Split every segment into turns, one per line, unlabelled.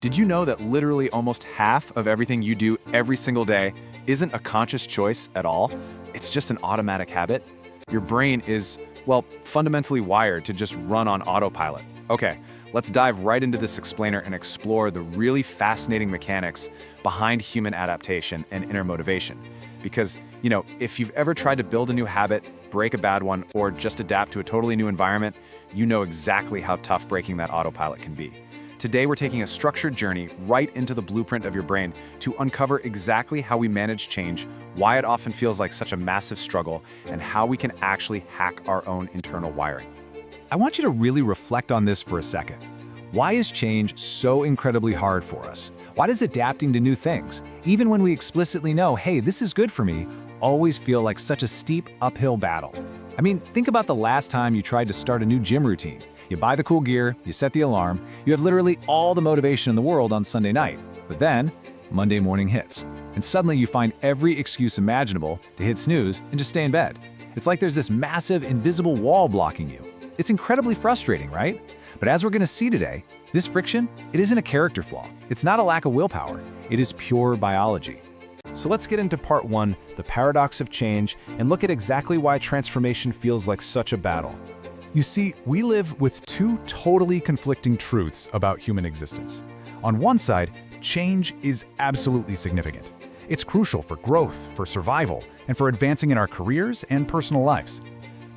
Did you know that literally almost half of everything you do every single day isn't a conscious choice at all? It's just an automatic habit. Your brain is, well, fundamentally wired to just run on autopilot. Okay, let's dive right into this explainer and explore the really fascinating mechanics behind human adaptation and inner motivation. Because, if you've ever tried to build a new habit, break a bad one, or just adapt to a totally new environment, you know exactly how tough breaking that autopilot can be. Today, we're taking a structured journey right into the blueprint of your brain to uncover exactly how we manage change, why it often feels like such a massive struggle, and how we can actually hack our own internal wiring.
I want you to really reflect on this for a second. Why is change so incredibly hard for us? Why does adapting to new things, even when we explicitly know, hey, this is good for me, always feel like such a steep uphill battle? I mean, think about the last time you tried to start a new gym routine. You buy the cool gear, you set the alarm, you have literally all the motivation in the world on Sunday night. But then, Monday morning hits, and suddenly you find every excuse imaginable to hit snooze and just stay in bed. It's like there's this massive invisible wall blocking you. It's incredibly frustrating, right? But as we're going to see today, this friction, it isn't a character flaw. It's not a lack of willpower. It is pure biology. So let's get into part one, the paradox of change, and look at exactly why transformation feels like such a battle. You see, we live with two totally conflicting truths about human existence. On one side, change is absolutely significant. It's crucial for growth, for survival, and for advancing in our careers and personal lives.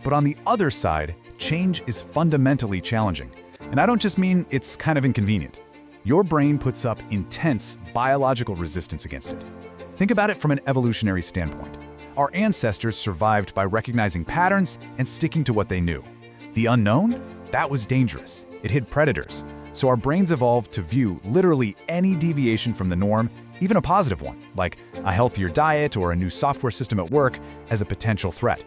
But on the other side, change is fundamentally challenging. And I don't just mean it's kind of inconvenient. Your brain puts up intense biological resistance against it. Think about it from an evolutionary standpoint. Our ancestors survived by recognizing patterns and sticking to what they knew. The unknown? That was dangerous. It hid predators. So our brains evolved to view literally any deviation from the norm, even a positive one, like a healthier diet or a new software system at work, as a potential threat.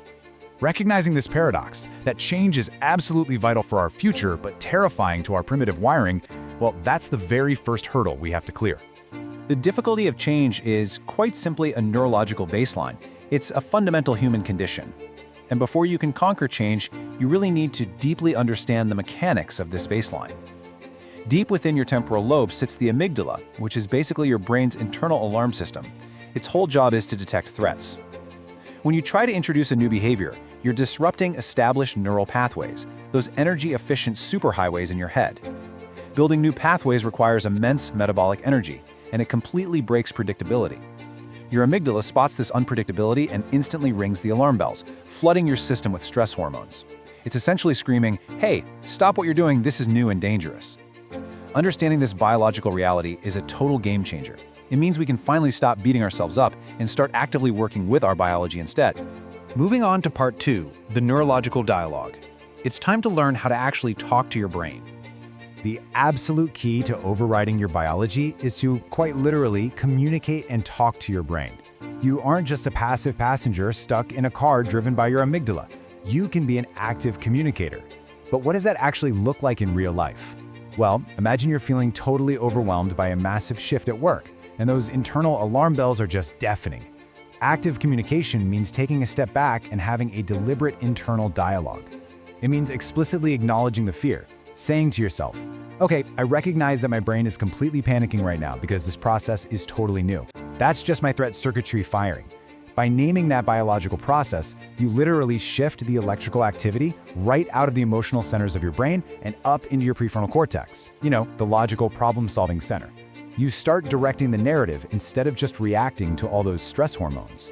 Recognizing this paradox, that change is absolutely vital for our future but terrifying to our primitive wiring, well, that's the very first hurdle we have to clear.
The difficulty of change is quite simply a neurological baseline. It's a fundamental human condition. And before you can conquer change, you really need to deeply understand the mechanics of this baseline. Deep within your temporal lobe sits the amygdala, which is basically your brain's internal alarm system. Its whole job is to detect threats. When you try to introduce a new behavior, you're disrupting established neural pathways, those energy-efficient superhighways in your head. Building new pathways requires immense metabolic energy, and it completely breaks predictability. Your amygdala spots this unpredictability and instantly rings the alarm bells, flooding your system with stress hormones. It's essentially screaming, hey, stop what you're doing, this is new and dangerous. Understanding this biological reality is a total game changer. It means we can finally stop beating ourselves up and start actively working with our biology instead.
Moving on to part two, the neurological dialogue. It's time to learn how to actually talk to your brain. The absolute key to overriding your biology is to, quite literally, communicate and talk to your brain. You aren't just a passive passenger stuck in a car driven by your amygdala. You can be an active communicator. But what does that actually look like in real life? Well, imagine you're feeling totally overwhelmed by a massive shift at work, and those internal alarm bells are just deafening. Active communication means taking a step back and having a deliberate internal dialogue. It means explicitly acknowledging the fear, saying to yourself, okay, I recognize that my brain is completely panicking right now because this process is totally new. That's just my threat circuitry firing. By naming that biological process, you literally shift the electrical activity right out of the emotional centers of your brain and up into your prefrontal cortex, the logical problem-solving center. You start directing the narrative instead of just reacting to all those stress hormones.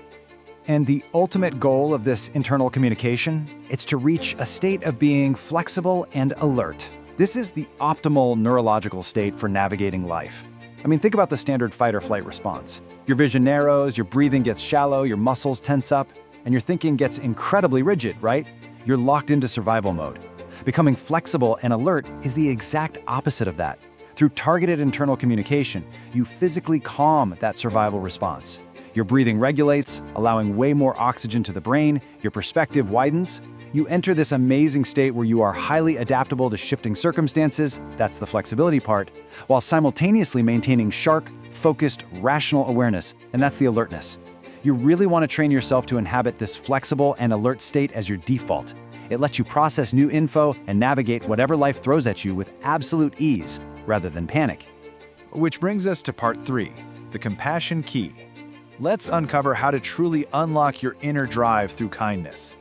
And the ultimate goal of this internal communication is to reach a state of being flexible and alert. This is the optimal neurological state for navigating life. I mean, think about the standard fight or flight response. Your vision narrows, your breathing gets shallow, your muscles tense up, and your thinking gets incredibly rigid, right? You're locked into survival mode. Becoming flexible and alert is the exact opposite of that. Through targeted internal communication, you physically calm that survival response. Your breathing regulates, allowing way more oxygen to the brain, your perspective widens. You enter this amazing state where you are highly adaptable to shifting circumstances, that's the flexibility part, while simultaneously maintaining sharp, focused, rational awareness, and that's the alertness. You really want to train yourself to inhabit this flexible and alert state as your default. It lets you process new info and navigate whatever life throws at you with absolute ease, rather than panic.
Which brings us to part 3, the compassion key. Let's uncover how to truly unlock your inner drive through kindness.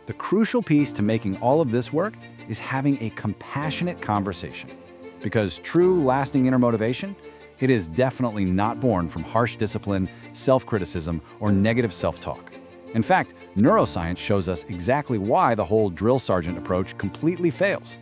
The crucial piece to making all of this work is having a compassionate conversation. Because true, lasting inner motivation, it is definitely not born from harsh discipline, self-criticism, or negative self-talk. In fact, neuroscience shows us exactly why the whole drill sergeant approach completely fails.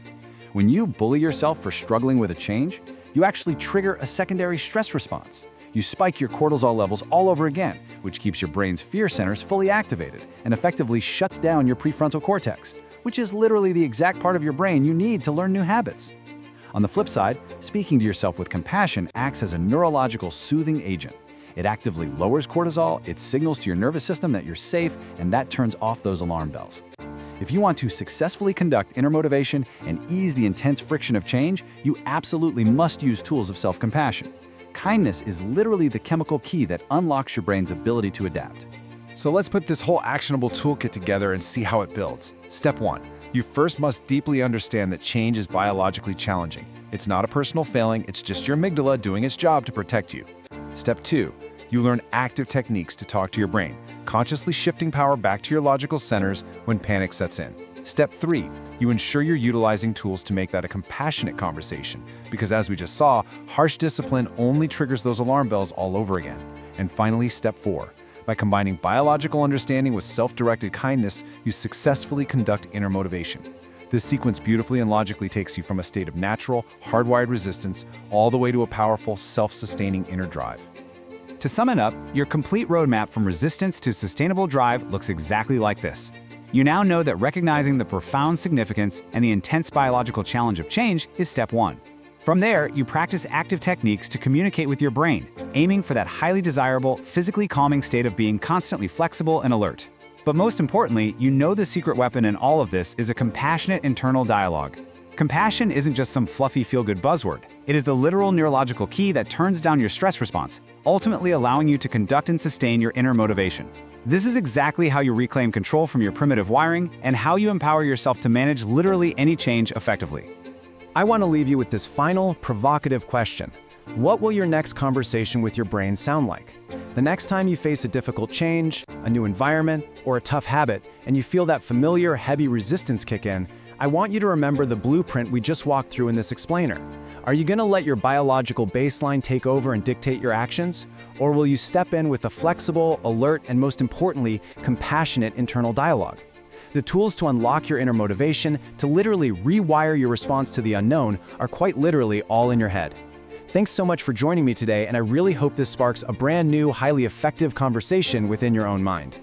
When you bully yourself for struggling with a change, you actually trigger a secondary stress response. You spike your cortisol levels all over again, which keeps your brain's fear centers fully activated and effectively shuts down your prefrontal cortex, which is literally the exact part of your brain you need to learn new habits. On the flip side, speaking to yourself with compassion acts as a neurological soothing agent. It actively lowers cortisol, it signals to your nervous system that you're safe, and that turns off those alarm bells. If you want to successfully conduct inner motivation and ease the intense friction of change, you absolutely must use tools of self-compassion. Kindness is literally the chemical key that unlocks your brain's ability to adapt.
So let's put this whole actionable toolkit together and see how it builds. Step 1. You first must deeply understand that change is biologically challenging. It's not a personal failing, it's just your amygdala doing its job to protect you. Step 2. You learn active techniques to talk to your brain, consciously shifting power back to your logical centers when panic sets in. Step 3. You ensure you're utilizing tools to make that a compassionate conversation, because as we just saw, harsh discipline only triggers those alarm bells all over again. And finally, Step 4. By combining biological understanding with self-directed kindness, you successfully conduct inner motivation. This sequence beautifully and logically takes you from a state of natural, hardwired resistance all the way to a powerful, self-sustaining inner drive.
To sum it up, your complete roadmap from resistance to sustainable drive looks exactly like this. You now know that recognizing the profound significance and the intense biological challenge of change is step 1. From there, you practice active techniques to communicate with your brain, aiming for that highly desirable, physically calming state of being constantly flexible and alert. But most importantly, you know the secret weapon in all of this is a compassionate internal dialogue. Compassion isn't just some fluffy feel-good buzzword. It is the literal neurological key that turns down your stress response, ultimately allowing you to conduct and sustain your inner motivation. This is exactly how you reclaim control from your primitive wiring and how you empower yourself to manage literally any change effectively. I want to leave you with this final, provocative question. What will your next conversation with your brain sound like? The next time you face a difficult change, a new environment, or a tough habit, and you feel that familiar, heavy resistance kick in, I want you to remember the blueprint we just walked through in this explainer. Are you going to let your biological baseline take over and dictate your actions? Or will you step in with a flexible, alert, and most importantly, compassionate internal dialogue? The tools to unlock your inner motivation, to literally rewire your response to the unknown, are quite literally all in your head. Thanks so much for joining me today, and I really hope this sparks a brand new, highly effective conversation within your own mind.